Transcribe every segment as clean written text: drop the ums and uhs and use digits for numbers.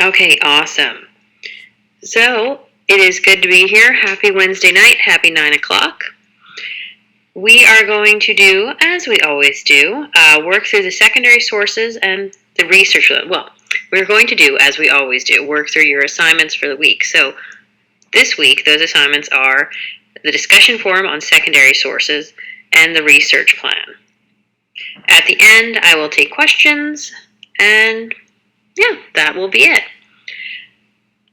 Okay, awesome. So, it is good to be here. Happy Wednesday night. Happy 9 o'clock. We are going to do, as we always do, work through the secondary sources and the research. Well, we're going to do, as we always do, work through your assignments for the week. So, this week, those assignments are the discussion forum on secondary sources and the research plan. At the end, I will take questions, and yeah, that will be it.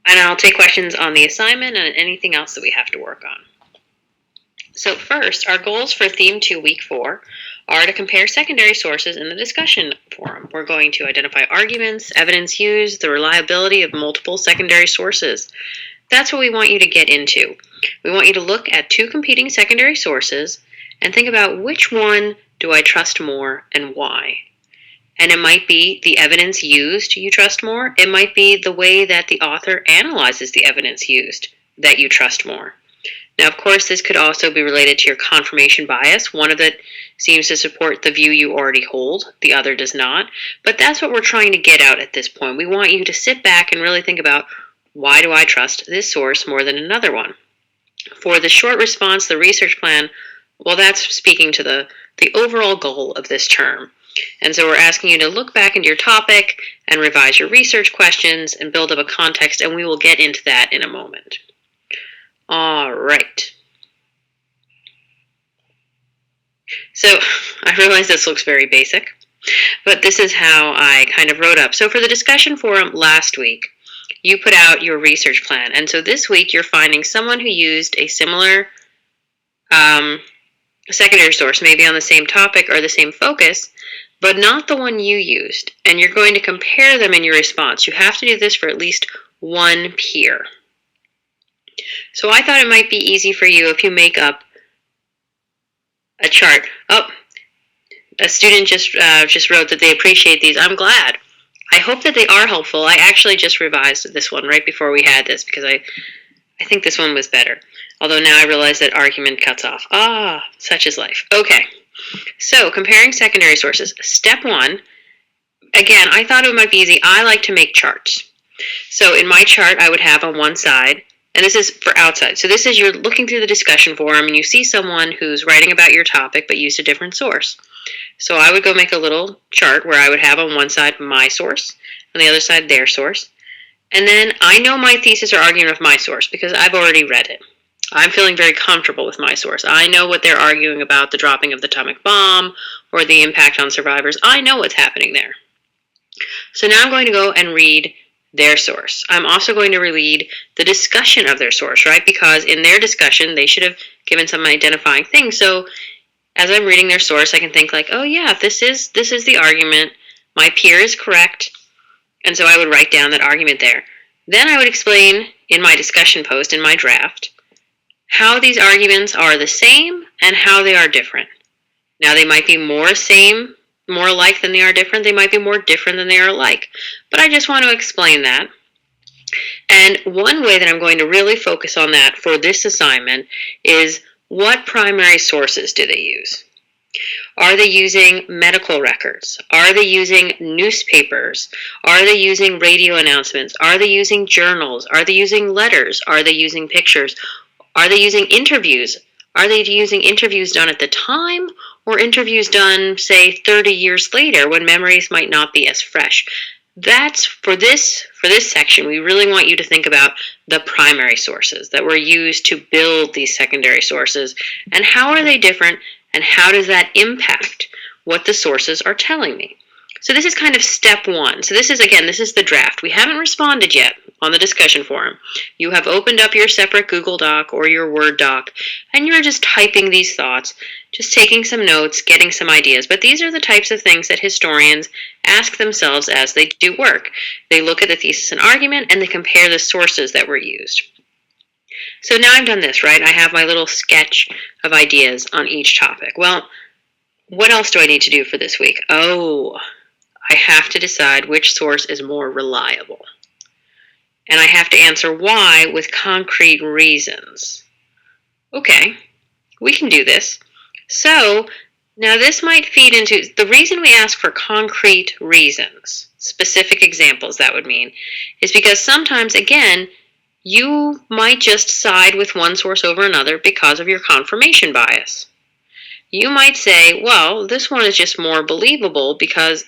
And I'll take questions on the assignment and anything else that we have to work on. So first, our goals for Theme 2, Week 4 are to compare secondary sources in the discussion forum. We're going to identify arguments, evidence used, the reliability of multiple secondary sources. That's what we want you to get into. We want you to look at two competing secondary sources and think about which one do I trust more and why. And it might be the evidence used you trust more. It might be the way that the author analyzes the evidence used that you trust more. Now, of course, this could also be related to your confirmation bias. One of it seems to support the view you already hold, the other does not. But that's what we're trying to get out at this point. We want you to sit back and really think about, why do I trust this source more than another one? For the short response, the research plan, well, that's speaking to the overall goal of this term. And so we're asking you to look back into your topic and revise your research questions and build up a context, and we will get into that in a moment. All right. So I realize this looks very basic, but this is how I kind of wrote up. So for the discussion forum last week, you put out your research plan. And so this week you're finding someone who used a similar secondary source, maybe on the same topic or the same focus, but not the one you used. And you're going to compare them in your response. You have to do this for at least one peer. So I thought it might be easy for you if you make up a chart. Oh, a student just wrote that they appreciate these. I'm glad. I hope that they are helpful. I actually just revised this one right before we had this because I think this one was better. Although now I realize that argument cuts off. Ah, such is life. Okay. So, comparing secondary sources. Step 1, again, I thought it might be easy. I like to make charts. So, in my chart, I would have on one side, and this is for outside. So, this is you're looking through the discussion forum, and you see someone who's writing about your topic but used a different source. So, I would go make a little chart where I would have on one side my source, on the other side their source. And then I know my thesis or argument of my source because I've already read it. I'm feeling very comfortable with my source. I know what they're arguing about, the dropping of the atomic bomb or the impact on survivors. I know what's happening there. So now I'm going to go and read their source. I'm also going to read the discussion of their source, right? Because in their discussion, they should have given some identifying things. So as I'm reading their source, I can think like, oh yeah, this is the argument. My peer is correct. And so I would write down that argument there. Then I would explain in my discussion post, in my draft, how these arguments are the same and how they are different. Now, they might be more alike than they are different. They might be more different than they are alike. But I just want to explain that. And one way that I'm going to really focus on that for this assignment is what primary sources do they use? Are they using medical records? Are they using newspapers? Are they using radio announcements? Are they using journals? Are they using letters? Are they using pictures? Are they using interviews? Are they using interviews done at the time or interviews done, say, 30 years later when memories might not be as fresh? That's for this section, we really want you to think about the primary sources that were used to build these secondary sources and how are they different and how does that impact what the sources are telling me. So this is kind of step 1. So this is the draft. We haven't responded yet on the discussion forum. You have opened up your separate Google Doc or your Word doc, and you're just typing these thoughts, just taking some notes, getting some ideas. But these are the types of things that historians ask themselves as they do work. They look at the thesis and argument, and they compare the sources that were used. So now I've done this, right? I have my little sketch of ideas on each topic. Well, what else do I need to do for this week? Oh, I have to decide which source is more reliable. And I have to answer why with concrete reasons. Okay, we can do this. So Now, this might feed into the reason we ask for concrete reasons, specific examples, that would mean, is because sometimes, again, you might just side with one source over another because of your confirmation bias. You might say, well, this one is just more believable because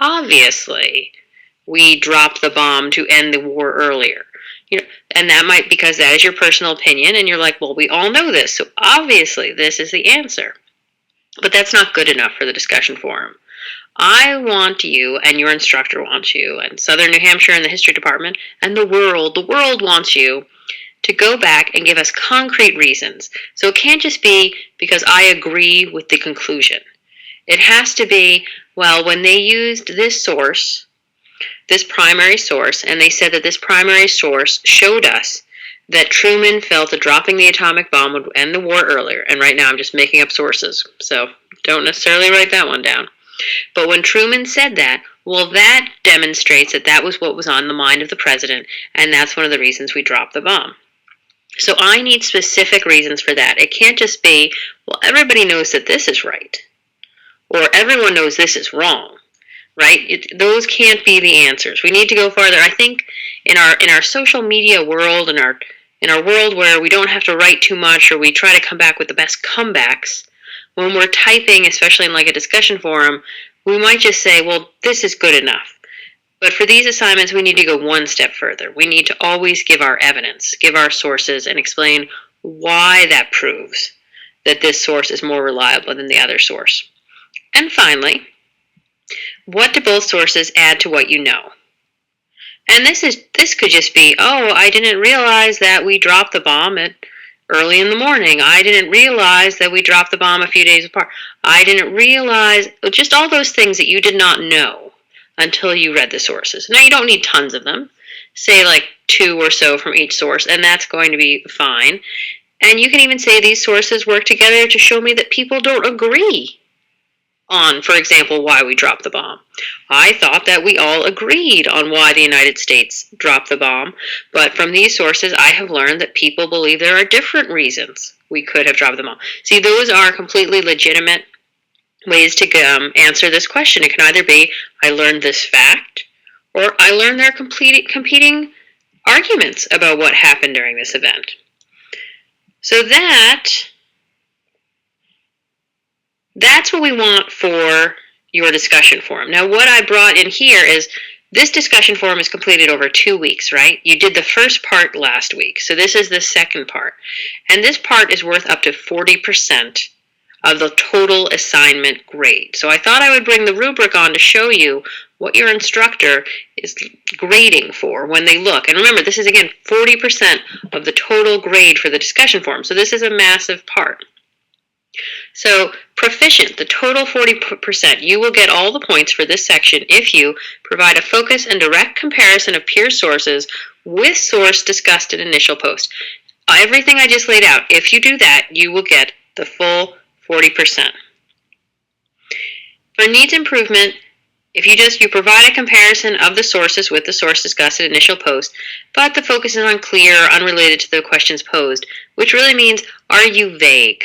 obviously we dropped the bomb to end the war earlier. And that might because that is your personal opinion, and you're like, well, we all know this, so obviously this is the answer. But that's not good enough for the discussion forum. I want you, and your instructor wants you, and Southern New Hampshire and the history department, and the world wants you to go back and give us concrete reasons. So it can't just be because I agree with the conclusion. It has to be, well, when they used this source, this primary source, and they said that this primary source showed us that Truman felt that dropping the atomic bomb would end the war earlier. And right now I'm just making up sources, so don't necessarily write that one down. But when Truman said that, well, that demonstrates that that was what was on the mind of the president, and that's one of the reasons we dropped the bomb. So I need specific reasons for that. It can't just be, well, everybody knows that this is right, or everyone knows this is wrong, right? Those can't be the answers. We need to go farther. I think in our social media world, in our world where we don't have to write too much, or we try to come back with the best comebacks, when we're typing, especially in like a discussion forum, we might just say, well, this is good enough. But for these assignments, we need to go one step further. We need to always give our evidence, give our sources, and explain why that proves that this source is more reliable than the other source. And finally, what do both sources add to what you know? And this could just be, oh, I didn't realize that we dropped the bomb at early in the morning. I didn't realize that we dropped the bomb a few days apart. I didn't realize, just all those things that you did not know until you read the sources. Now, you don't need tons of them. Say like 2 or so from each source, and that's going to be fine. And you can even say these sources work together to show me that people don't agree on, for example, why we dropped the bomb. I thought that we all agreed on why the United States dropped the bomb, but from these sources I have learned that people believe there are different reasons we could have dropped the bomb. See, those are completely legitimate ways to answer this question. It can either be, I learned this fact, or I learned there are competing arguments about what happened during this event. So that's what we want for your discussion forum. Now, what I brought in here is this discussion forum is completed over 2 weeks, right? You did the first part last week, so this is the second part. And this part is worth up to 40% of the total assignment grade. So I thought I would bring the rubric on to show you what your instructor is grading for when they look. And remember, this is, again, 40% of the total grade for the discussion forum. So this is a massive part. So proficient, the total 40%, you will get all the points for this section if you provide a focus and direct comparison of peer sources with source discussed in initial post. Everything I just laid out, if you do that, you will get the full 40%. For needs improvement, if you provide a comparison of the sources with the source discussed in initial post, but the focus is unclear or unrelated to the questions posed, which really means, are you vague?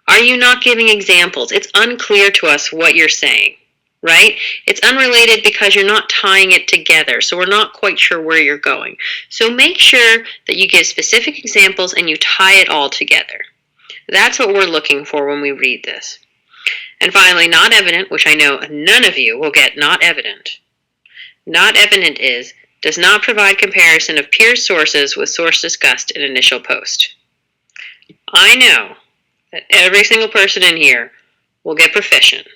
Are you not giving examples? It's unclear to us what you're saying, right? It's unrelated because you're not tying it together, so we're not quite sure where you're going. So make sure that you give specific examples and you tie it all together. That's what we're looking for when we read this. And finally, not evident, which I know none of you will get not evident. Not evident is, does not provide comparison of peer sources with source discussed in initial post. I know that every single person in here will get proficient,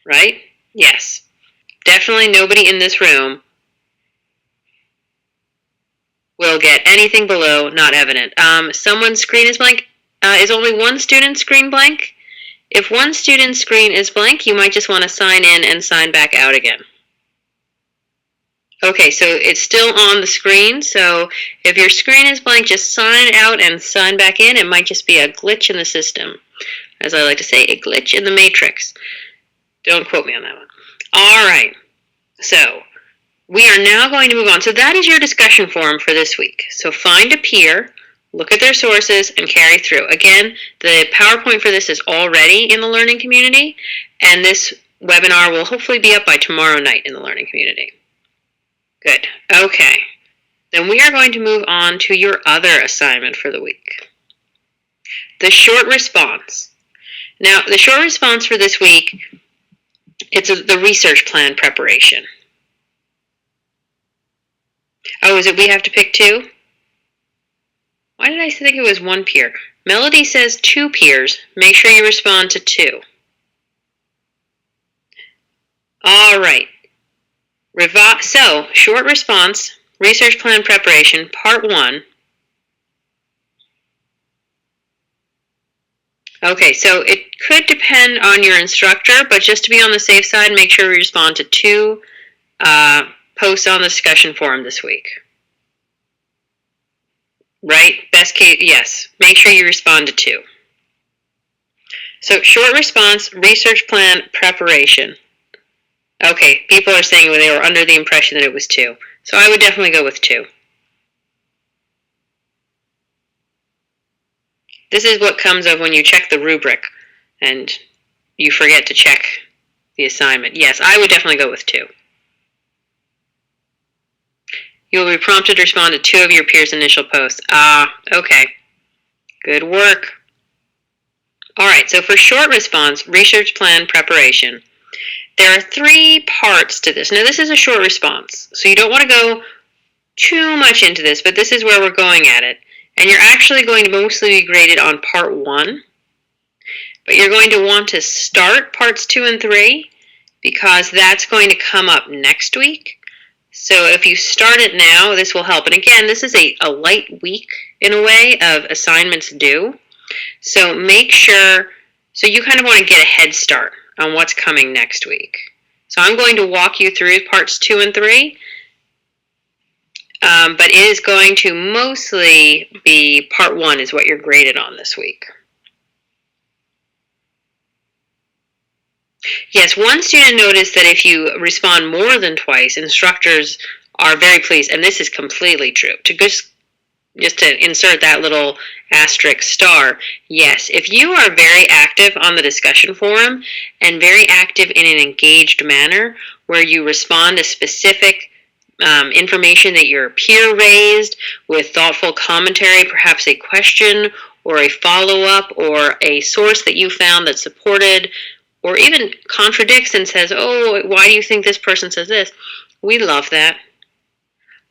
right? Yes. Definitely nobody in this room will get anything below not evident. Someone's screen is blank. Is only one student's screen blank? If one student's screen is blank, you might just want to sign in and sign back out again. Okay, so it's still on the screen, so if your screen is blank, just sign out and sign back in. It might just be a glitch in the system. As I like to say, a glitch in the matrix. Don't quote me on that one. All right, so we are now going to move on. So that is your discussion forum for this week. So find a peer, look at their sources, and carry through. Again, the PowerPoint for this is already in the learning community, and this webinar will hopefully be up by tomorrow night in the learning community. Good. Okay. Then we are going to move on to your other assignment for the week. The short response. Now, the short response for this week, it's the research plan preparation. Oh, is it we have to pick two? Why did I think it was one peer? Melody says 2 peers. Make sure you respond to 2. All right. So, short response, research plan preparation, part 1. Okay, so it could depend on your instructor, but just to be on the safe side, make sure you respond to 2 posts on the discussion forum this week. Right? Best case, yes. Make sure you respond to 2. So, short response, research plan preparation. Okay, people are saying they were under the impression that it was 2. So I would definitely go with 2. This is what comes of when you check the rubric and you forget to check the assignment. Yes, I would definitely go with 2. You will be prompted to respond to 2 of your peers' initial posts. Okay. Good work. All right, so for short response, research plan preparation, there are 3 parts to this. Now, this is a short response, so you don't want to go too much into this, but this is where we're going at it. And you're actually going to mostly be graded on part 1, but you're going to want to start parts 2 and 3 because that's going to come up next week. So if you start it now, this will help. And again, this is a light week in a way of assignments due. So make sure, so you kind of want to get a head start on what's coming next week. So I'm going to walk you through parts 2 and 3, but it is going to mostly be part 1 is what you're graded on this week. Yes, one student noticed that if you respond more than twice, instructors are very pleased, and this is completely true. To just to insert that little asterisk star, yes, if you are very active on the discussion forum and very active in an engaged manner where you respond to specific information that your peer raised with thoughtful commentary, perhaps a question or a follow-up or a source that you found that supported or even contradicts and says, oh, why do you think this person says this? We love that.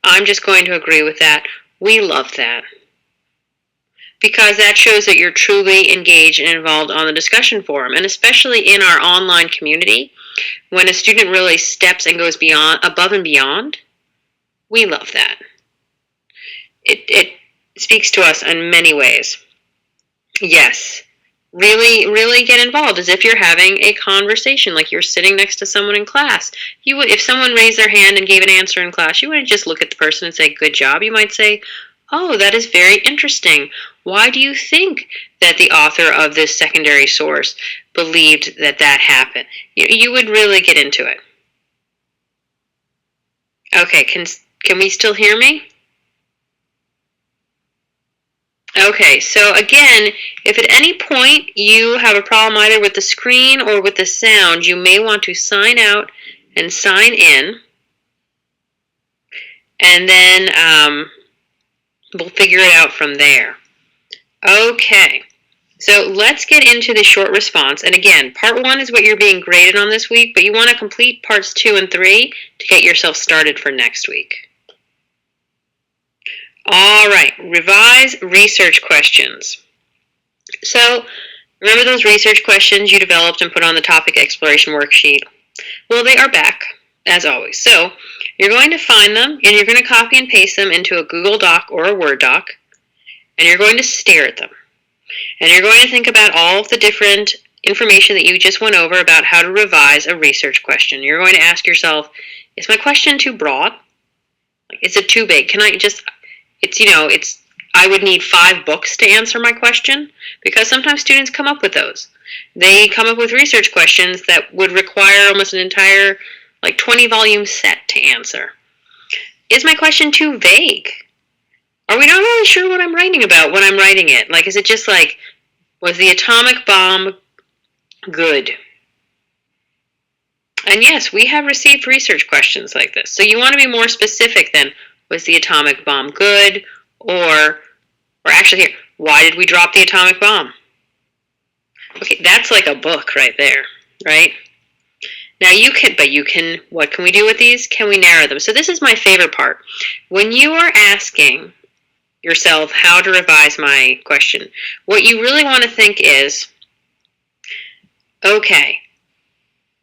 I'm just going to agree with that. We love that. Because that shows that you're truly engaged and involved on the discussion forum. And especially in our online community, when a student really steps and goes above and beyond, we love that. It speaks to us in many ways. Yes. Really get involved as if you're having a conversation, like you're sitting next to someone in class. You would, if someone raised their hand and gave an answer in class, you wouldn't just look at the person and say, good job. You might say, oh, that is very interesting. Why do you think that the author of this secondary source believed that happened? You would really get into it. Okay, can we still hear me? Okay, so again, if at any point you have a problem either with the screen or with the sound, you may want to sign out and sign in, and then we'll figure it out from there. Okay, so let's get into the short response. And again, part 1 is what you're being graded on this week, but you want to complete parts 2 and 3 to get yourself started for next week. All right, revise research questions. So, remember those research questions you developed and put on the topic exploration worksheet? Well, they are back, as always. So, you're going to find them, and you're going to copy and paste them into a Google Doc or a Word doc, and you're going to stare at them. And you're going to think about all of the different information that you just went over about how to revise a research question. You're going to ask yourself, is my question too broad? Is it too big? Can I just... I would need 5 books to answer my question, because sometimes students come up with those. They come up with research questions that would require almost an entire 20-volume set to answer. Is my question too vague? Are we not really sure what I'm writing about when I'm writing it? Like, is it just like, was the atomic bomb good? And yes, we have received research questions like this. So you want to be more specific than, was the atomic bomb good? Or actually here, why did we drop the atomic bomb? Okay, that's like a book right there, right? Now what can we do with these? Can we narrow them? So this is my favorite part. When you are asking yourself how to revise my question, what you really want to think is, okay,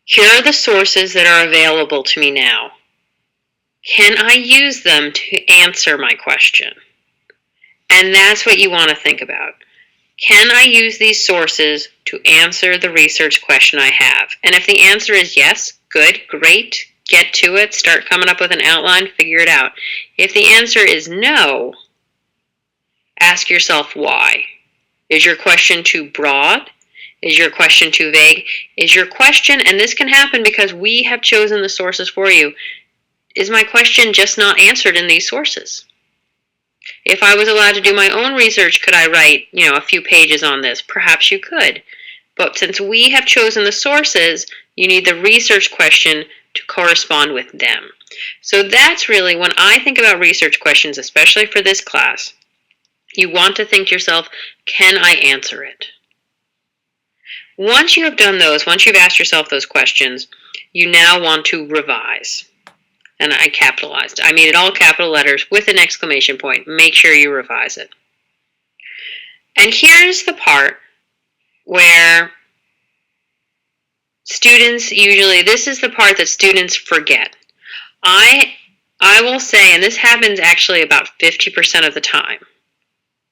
here are the sources that are available to me now. Can I use them to answer my question? And that's what you want to think about. Can I use these sources to answer the research question I have? And if the answer is yes, good, great, get to it, start coming up with an outline, figure it out. If the answer is no, ask yourself why. Is your question too broad? Is your question too vague? Is your question, and this can happen because we have chosen the sources for you, is my question just not answered in these sources? If I was allowed to do my own research, could I write, a few pages on this? Perhaps you could. But since we have chosen the sources, you need the research question to correspond with them. So that's really, when I think about research questions, especially for this class, you want to think to yourself, can I answer it? Once you have done those, once you've asked yourself those questions, you now want to revise. And I capitalized. I made it all capital letters with an exclamation point. Make sure you revise it. And here's the part where students usually, this is the part that students forget. I will say, and this happens actually about 50% of the time.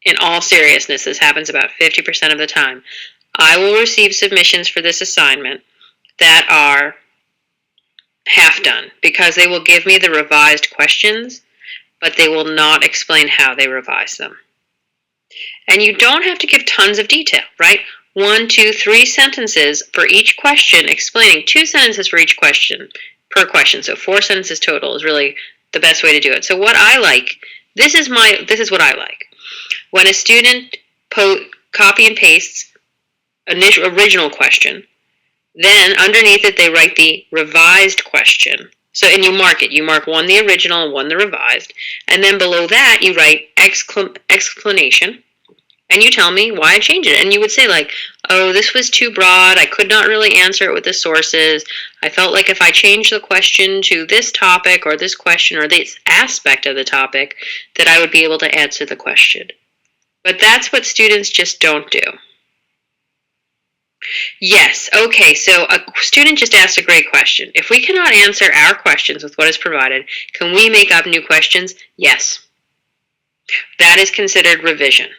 In all seriousness, this happens about 50% of the time. I will receive submissions for this assignment that are half done because they will give me the revised questions, but they will not explain how they revised them. And you don't have to give tons of detail, right? 1, 2, 3 sentences for each question, explaining 2 sentences for each question per question. So 4 sentences total is really the best way to do it. So what I like, this is what I like. When a student copy and pastes original question, then underneath it they write the revised question. So, and you mark it. You mark 1 the original and 1 the revised. And then below that you write explanation. And you tell me why I changed it. And you would say like, oh, this was too broad. I could not really answer it with the sources. I felt like if I changed the question to this topic or this question or this aspect of the topic, that I would be able to answer the question. But that's what students just don't do. Yes, okay, so a student just asked a great question. If we cannot answer our questions with what is provided, can we make up new questions? Yes. That is considered revision.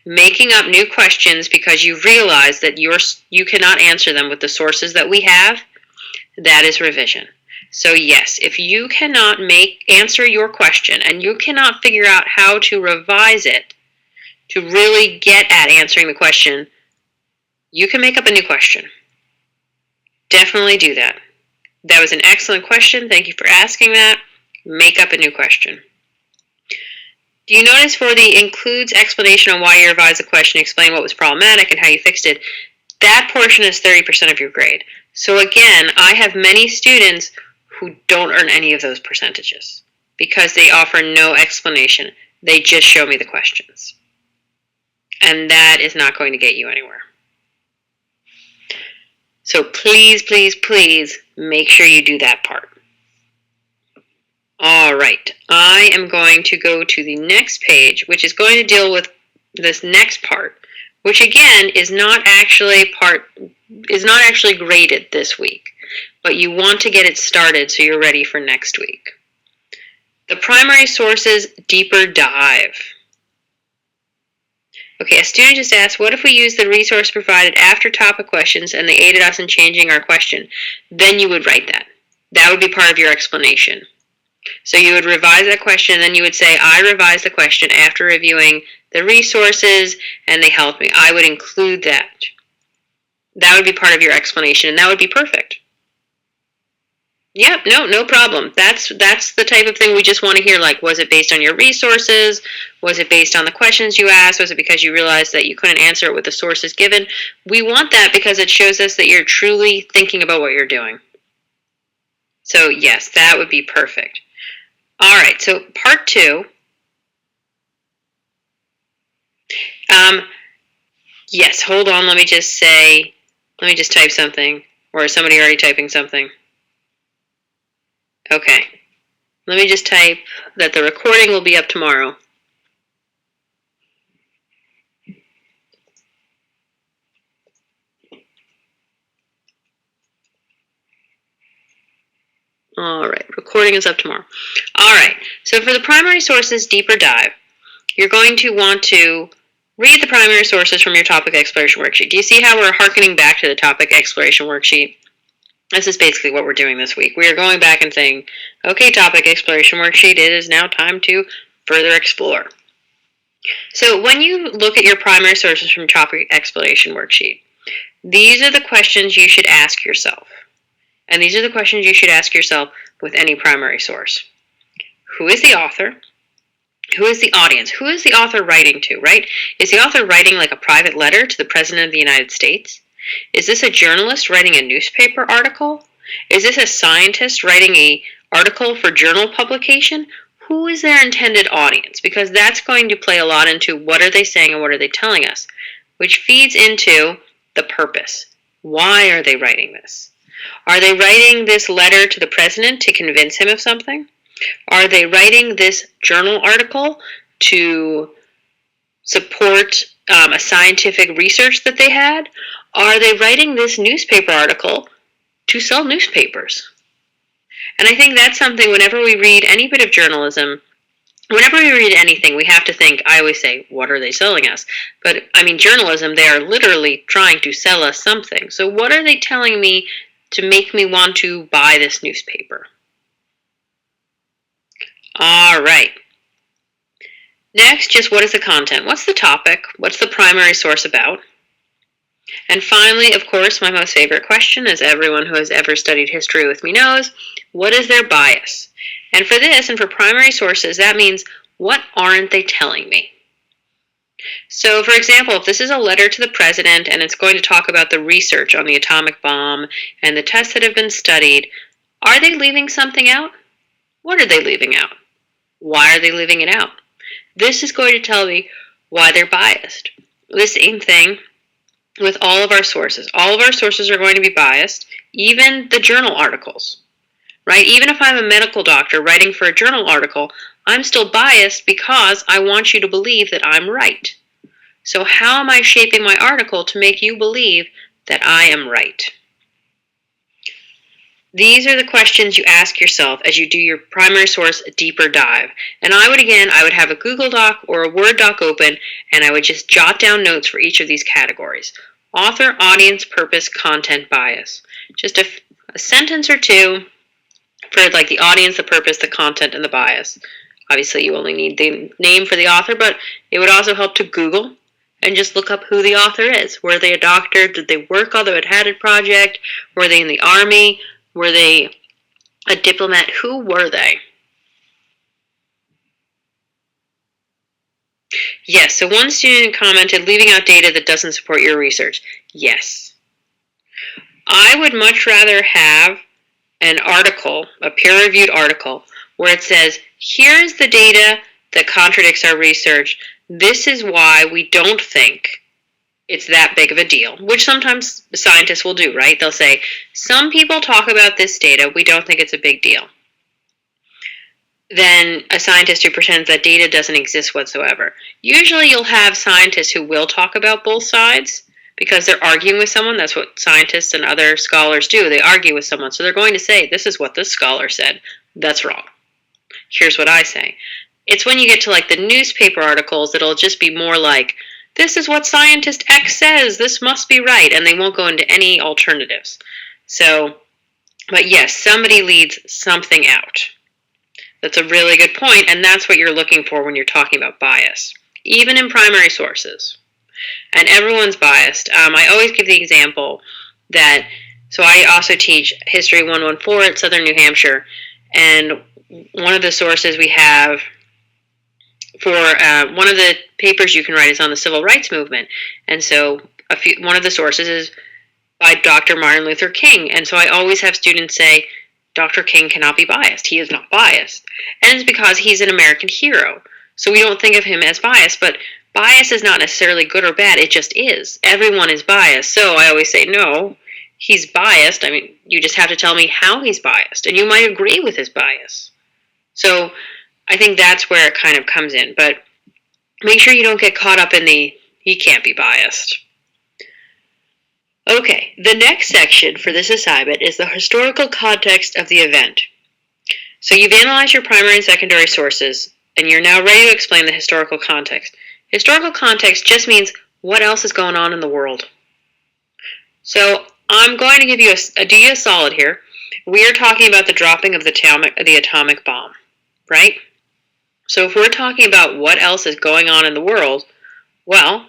Making up new questions because you realize that you cannot answer them with the sources that we have, that is revision. So yes, if you cannot answer your question and you cannot figure out how to revise it to really get at answering the question, you can make up a new question. Definitely do that. That was an excellent question. Thank you for asking that. Make up a new question. Do you notice for the includes explanation on why you revised the question, explain what was problematic and how you fixed it, that portion is 30% of your grade. So again, I have many students who don't earn any of those percentages because they offer no explanation. They just show me the questions. And that is not going to get you anywhere. So please, please, please make sure you do that part. All right, I am going to go to the next page, which is going to deal with this next part, which again is not actually graded this week, but you want to get it started so you're ready for next week. The primary sources deeper dive. Okay, a student just asked, what if we use the resource provided after topic questions and they aided us in changing our question? Then you would write that. That would be part of your explanation. So you would revise that question and then you would say, I revised the question after reviewing the resources and they helped me. I would include that. That would be part of your explanation and that would be perfect. Yep, no problem. That's the type of thing we just want to hear. Like, was it based on your resources? Was it based on the questions you asked? Was it because you realized that you couldn't answer it with the sources given? We want that because it shows us that you're truly thinking about what you're doing. So yes, that would be perfect. All right, so part 2. Yes, hold on. Let me just type something. Or is somebody already typing something? Okay. Let me just type that the recording will be up tomorrow. All right, recording is up tomorrow. All right, so for the primary sources deeper dive, you're going to want to read the primary sources from your topic exploration worksheet. Do you see how we're hearkening back to the topic exploration worksheet? This is basically what we're doing this week. We are going back and saying, okay, topic exploration worksheet, it is now time to further explore. So when you look at your primary sources from topic exploration worksheet, these are the questions you should ask yourself. And these are the questions you should ask yourself with any primary source. Who is the author? Who is the audience? Who is the author writing to, right? Is the author writing like a private letter to the President of the United States? Is this a journalist writing a newspaper article? Is this a scientist writing an article for journal publication? Who is their intended audience? Because that's going to play a lot into what are they saying and what are they telling us, which feeds into the purpose. Why are they writing this? Are they writing this letter to the president to convince him of something? Are they writing this journal article to support a scientific research that they had? Are they writing this newspaper article to sell newspapers? And I think that's something whenever we read any bit of journalism, whenever we read anything, we have to think, I always say, what are they selling us? But I mean, journalism, they are literally trying to sell us something. So what are they telling me to make me want to buy this newspaper? All right. Next, just what is the content? What's the topic? What's the primary source about? And finally, of course, my most favorite question, as everyone who has ever studied history with me knows, what is their bias? And for this, and for primary sources, that means, what aren't they telling me? So, for example, if this is a letter to the president and it's going to talk about the research on the atomic bomb and the tests that have been studied, are they leaving something out? What are they leaving out? Why are they leaving it out? This is going to tell me why they're biased. The same thing with all of our sources. All of our sources are going to be biased, even the journal articles, right? Even if I'm a medical doctor writing for a journal article, I'm still biased because I want you to believe that I'm right. So how am I shaping my article to make you believe that I am right? These are the questions you ask yourself as you do your primary source deeper dive. And I would have a Google Doc or a Word doc open, and I would just jot down notes for each of these categories. Author, audience, purpose, content, bias. Just a sentence or two for like the audience, the purpose, the content, and the bias. Obviously, you only need the name for the author, but it would also help to Google and just look up who the author is. Were they a doctor? Did they work on the Manhattan Project? Were they in the Army? Were they a diplomat? Who were they? Yes, so one student commented, leaving out data that doesn't support your research. Yes. I would much rather have an article, a peer-reviewed article, where it says, here's the data that contradicts our research. This is why we don't think it's that big of a deal, which sometimes scientists will do, right? They'll say, some people talk about this data, we don't think it's a big deal. Then a scientist who pretends that data doesn't exist whatsoever. Usually you'll have scientists who will talk about both sides because they're arguing with someone. That's what scientists and other scholars do. They argue with someone. So they're going to say, this is what this scholar said. That's wrong. Here's what I say. It's when you get to like the newspaper articles, it'll just be more like, this is what scientist X says, this must be right, and they won't go into any alternatives. So, but yes, somebody leaves something out. That's a really good point, and that's what you're looking for when you're talking about bias, even in primary sources. And everyone's biased. I always give the example that So I also teach History 114 at Southern New Hampshire, and one of the sources we have for one of the papers you can write is on the civil rights movement. And so one of the sources is by Dr. Martin Luther King. And so I always have students say, Dr. King cannot be biased. He is not biased. And it's because he's an American hero. So we don't think of him as biased, but bias is not necessarily good or bad. It just is. Everyone is biased. So I always say, no, he's biased. I mean, you just have to tell me how he's biased. And you might agree with his bias. So I think that's where it kind of comes in. But make sure you don't get caught up in the, he can't be biased. Okay, the next section for this assignment is the historical context of the event. So you've analyzed your primary and secondary sources, and you're now ready to explain the historical context. Historical context just means what else is going on in the world. So I'm going to give you do you a solid here. We are talking about the dropping of the atomic bomb, right? So if we're talking about what else is going on in the world, well,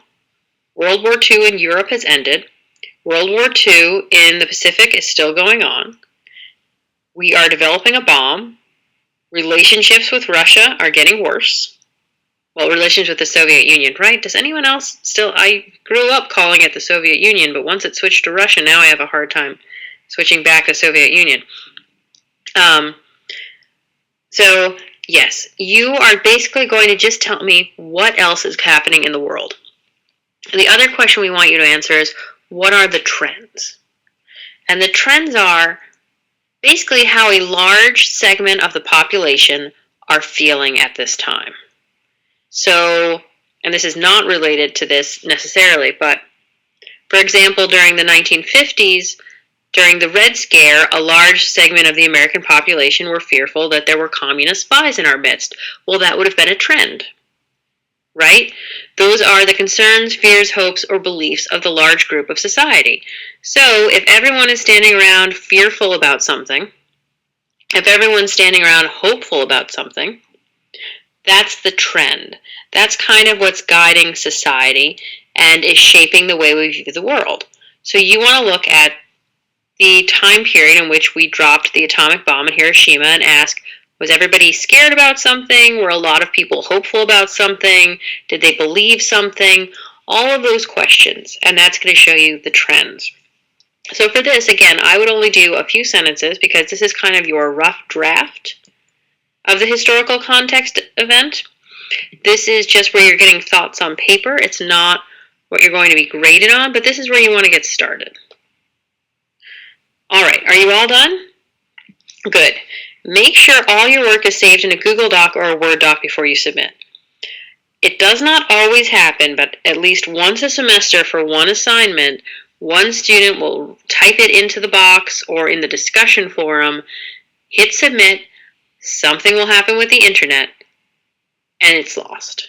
World War II in Europe has ended. World War II in the Pacific is still going on. We are developing a bomb. Relationships with Russia are getting worse. Well, relations with the Soviet Union, right? Does anyone else still... I grew up calling it the Soviet Union, but once it switched to Russia, now I have a hard time switching back to Soviet Union. So, yes, you are basically going to just tell me what else is happening in the world. And the other question we want you to answer is, what are the trends? And the trends are basically how a large segment of the population are feeling at this time. So, and this is not related to this necessarily, but for example, during the 1950s, during the Red Scare, a large segment of the American population were fearful that there were communist spies in our midst. Well, that would have been a trend, right? Those are the concerns, fears, hopes, or beliefs of the large group of society. So if everyone is standing around fearful about something, if everyone's standing around hopeful about something, that's the trend. That's kind of what's guiding society and is shaping the way we view the world. So you want to look at the time period in which we dropped the atomic bomb in Hiroshima and ask, was everybody scared about something? Were a lot of people hopeful about something? Did they believe something? All of those questions, and that's going to show you the trends. So for this, again, I would only do a few sentences because this is kind of your rough draft of the historical context event. This is just where you're getting thoughts on paper. It's not what you're going to be graded on, but this is where you want to get started. All right, are you all done? Good. Make sure all your work is saved in a Google Doc or a Word doc before you submit. It does not always happen, but at least once a semester for one assignment, one student will type it into the box or in the discussion forum, hit submit, something will happen with the internet, and it's lost.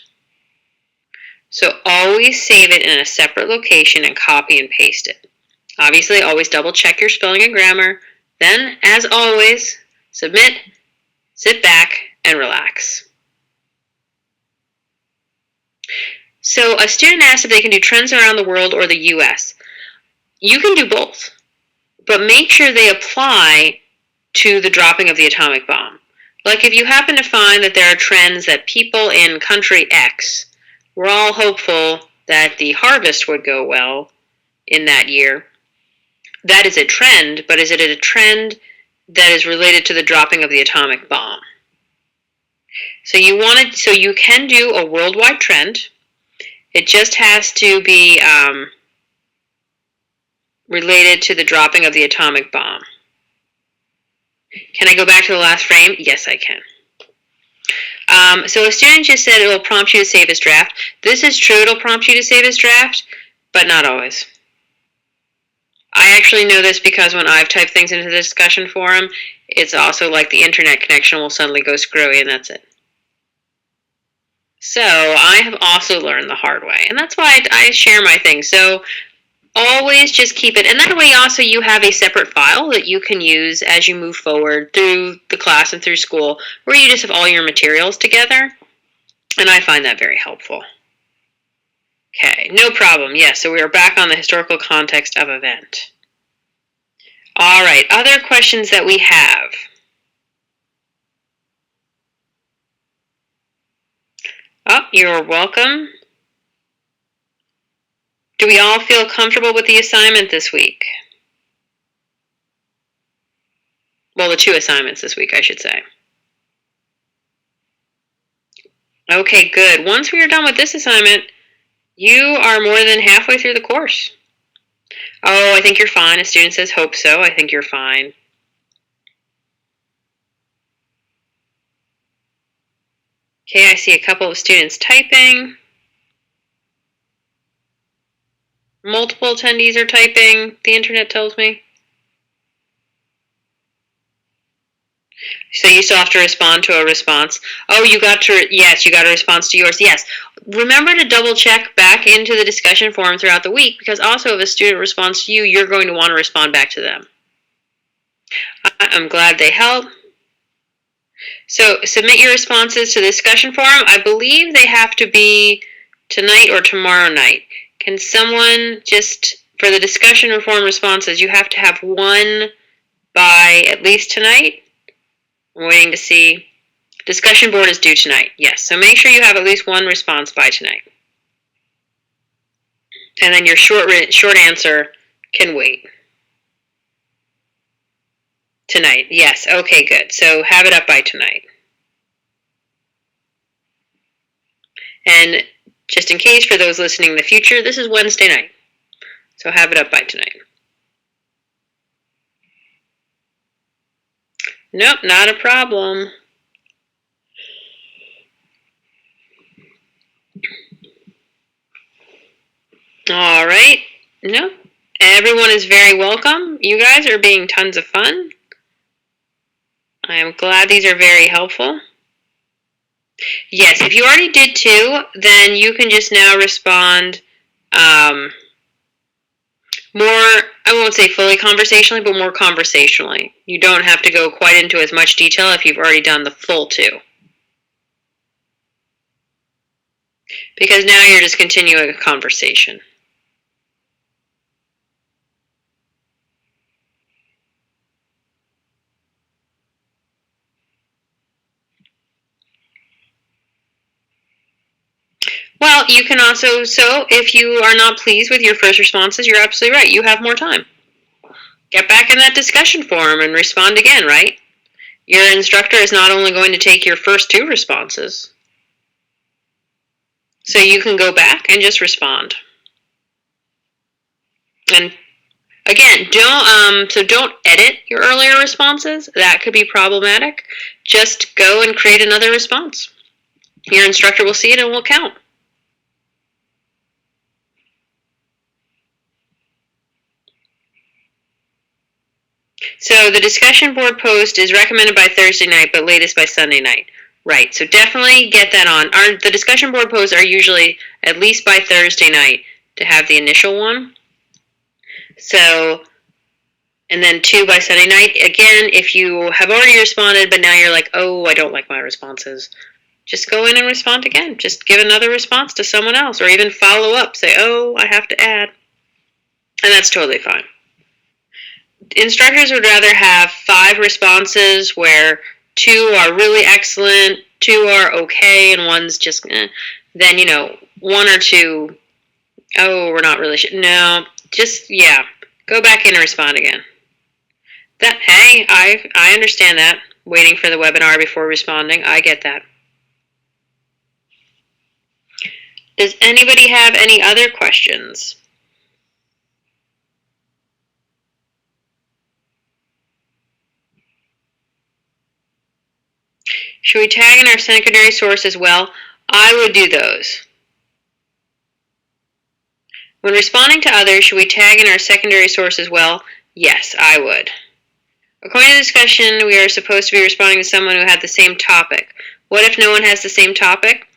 So always save it in a separate location and copy and paste it. Obviously, always double check your spelling and grammar. Then, as always, submit, sit back, and relax. So a student asked if they can do trends around the world or the U.S. You can do both, but make sure they apply to the dropping of the atomic bomb. Like if you happen to find that there are trends that people in country X were all hopeful that the harvest would go well in that year, that is a trend, but is it a trend that is related to the dropping of the atomic bomb? So you can do a worldwide trend. It just has to be related to the dropping of the atomic bomb. Can I go back to the last frame? Yes, I can. So a student just said it will prompt you to save as draft. This is true, it'll prompt you to save as draft, but not always. I actually know this because when I've typed things into the discussion forum, it's also like the internet connection will suddenly go screwy and that's it. So I have also learned the hard way, and that's why I share my things. So always just keep it, and that way also you have a separate file that you can use as you move forward through the class and through school, where you just have all your materials together, and I find that very helpful. Okay, no problem. Yes, so we are back on the historical context of event. All right, other questions that we have. Oh, you're welcome. Do we all feel comfortable with the assignment this week? Well, the 2 assignments this week, I should say. Okay, good. Once we are done with this assignment, you are more than halfway through the course. Oh, I think you're fine. A student says, hope so. I think you're fine. Okay, I see a couple of students typing. Multiple attendees are typing, the internet tells me. So you still have to respond to a response. Oh, yes, you got a response to yours. Yes. Remember to double check back into the discussion forum throughout the week, because also if a student responds to you, you're going to want to respond back to them. I'm glad they help. So submit your responses to the discussion forum. I believe they have to be tonight or tomorrow night. Can someone just, for the discussion or forum responses, you have to have one by at least tonight? I'm waiting to see. Discussion board is due tonight. Yes, so make sure you have at least one response by tonight. And then your short answer can wait. Tonight, yes. Okay, good. So have it up by tonight. And just in case, for those listening in the future, this is Wednesday night. So have it up by tonight. Nope, not a problem. All right. Nope. Everyone is very welcome. You guys are being tons of fun. I am glad these are very helpful. Yes, if you already did 2, then you can just now respond more, I won't say fully conversationally, but more conversationally. You don't have to go quite into as much detail if you've already done the full 2. Because now you're just continuing a conversation. Well, you can also, so if you are not pleased with your first responses, you're absolutely right. You have more time. Get back in that discussion forum and respond again, right? Your instructor is not only going to take your first 2 responses, so you can go back and just respond. And again, don't edit your earlier responses. That could be problematic. Just go and create another response. Your instructor will see it and will count. So the discussion board post is recommended by Thursday night, but latest by Sunday night. Right, so definitely get that on. The discussion board posts are usually at least by Thursday night to have the initial one. So, and then 2 by Sunday night. Again, if you have already responded, but now you're like, oh, I don't like my responses, just go in and respond again. Just give another response to someone else, or even follow up. Say, oh, I have to add. And that's totally fine. Instructors would rather have 5 responses where 2 are really excellent, 2 are okay, and 1's just then 1 or 2, oh, we're not really sure. No, just, yeah, go back in and respond again. Hey, I understand that. Waiting for the webinar before responding, I get that. Does anybody have any other questions? Should we tag in our secondary source as well? I would do those. When responding to others, should we tag in our secondary source as well? Yes, I would. According to the discussion, we are supposed to be responding to someone who had the same topic. What if no one has the same topic?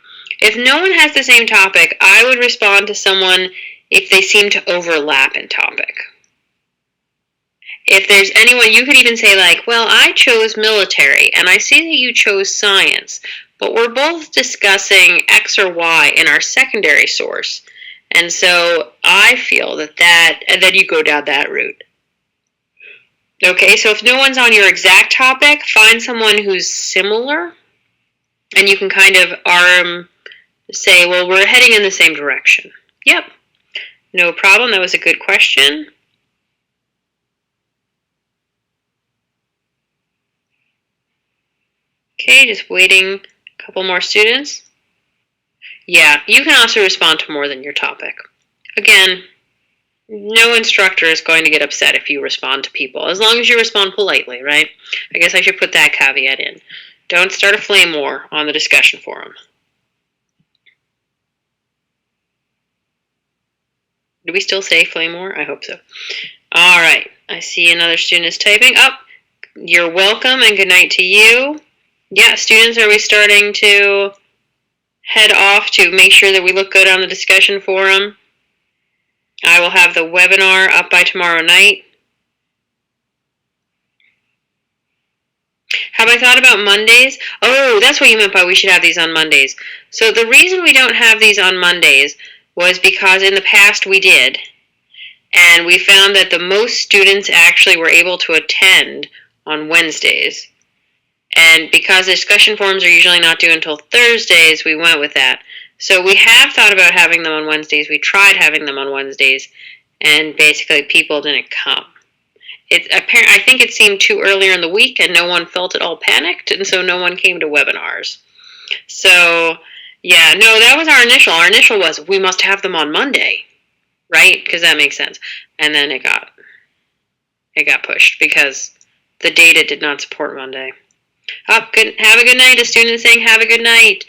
If no one has the same topic, I would respond to someone if they seem to overlap in topic. If there's anyone, you could even say like, well, I chose military, and I see that you chose science, but we're both discussing X or Y in our secondary source. And so I feel and then you go down that route. Okay, so if no one's on your exact topic, find someone who's similar, and you can kind of say, well, we're heading in the same direction. Yep, no problem. That was a good question. Okay, just waiting a couple more students. Yeah, you can also respond to more than your topic. Again, no instructor is going to get upset if you respond to people, as long as you respond politely, right? I guess I should put that caveat in. Don't start a flame war on the discussion forum. Do we still say flame war? I hope so. All right, I see another student is typing. Up. You're welcome and good night to you. Yeah, students, are we starting to head off to make sure that we look good on the discussion forum? I will have the webinar up by tomorrow night. Have I thought about Mondays? Oh, that's what you meant by we should have these on Mondays. So the reason we don't have these on Mondays was because in the past we did. And we found that the most students actually were able to attend on Wednesdays. And because discussion forums are usually not due until Thursdays, we went with that. So we have thought about having them on Wednesdays. We tried having them on Wednesdays, and basically people didn't come. I think it seemed too earlier in the week, and no one felt at all panicked, and so no one came to webinars. So, yeah, no, that was our initial. Our initial was we must have them on Monday, right? Because that makes sense. And then it got pushed because the data did not support Monday. Have a good night. A student is saying have a good night.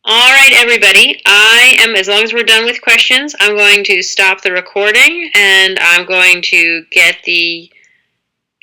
All right, everybody. As long as we're done with questions, I'm going to stop the recording and I'm going to get the